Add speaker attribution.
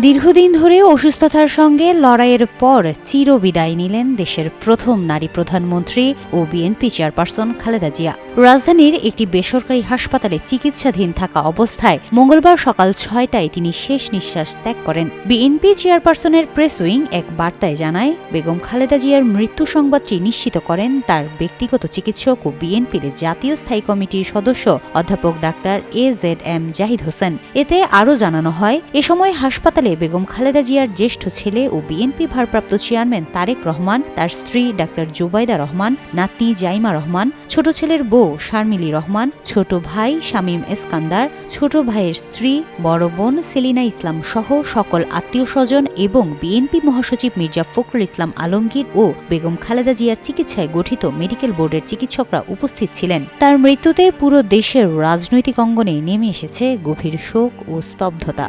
Speaker 1: দীর্ঘদিন ধরে অসুস্থতার সঙ্গে লড়াইয়ের পর চিরবিদায় নিলেন দেশের প্রথম নারী প্রধানমন্ত্রী ও বিএনপি চেয়ারপারসন খালেদা জিয়া। রাজধানীর একটি বেসরকারি হাসপাতালে চিকিৎসাধীন থাকা অবস্থায় মঙ্গলবার সকাল ৬টায় তিনি শেষ নিঃশ্বাস ত্যাগ করেন। বিএনপি চেয়ারপারসনের প্রেস উইং এক বার্তায় জানায়, বেগম খালেদা জিয়ার মৃত্যু সংবাদটি নিশ্চিত করেন তার ব্যক্তিগত চিকিৎসক ও বিএনপির জাতীয় স্থায়ী কমিটির সদস্য অধ্যাপক ডাক্তার AZM জাহিদ হোসেন। এতে আরও জানানো হয়, এ সময় হাসপাতালে বেগম খালেদা জিয়ার জ্যেষ্ঠ ছেলে ও বিএনপি ভারপ্রাপ্ত চেয়ারম্যান তারেক রহমান, তার স্ত্রী ডাক্তার জুবাইদা রহমান, নাতনি জাইমা রহমান, ছোট ছেলের বউ শারমিলি রহমান, ছোট ভাই শামীম এসকান্দার, ছোট ভাইয়ের স্ত্রী, বড় বোন সেলিনা ইসলাম সহ সকল আত্মীয় স্বজন এবং বিএনপি মহাসচিব মির্জা ফখরুল ইসলাম আলমগীর ও বেগম খালেদা জিয়ার চিকিৎসায় গঠিত মেডিকেল বোর্ডের চিকিৎসকরা উপস্থিত ছিলেন। তার মৃত্যুতে পুরো দেশের রাজনৈতিক অঙ্গনে নেমে এসেছে গভীর শোক ও স্তব্ধতা।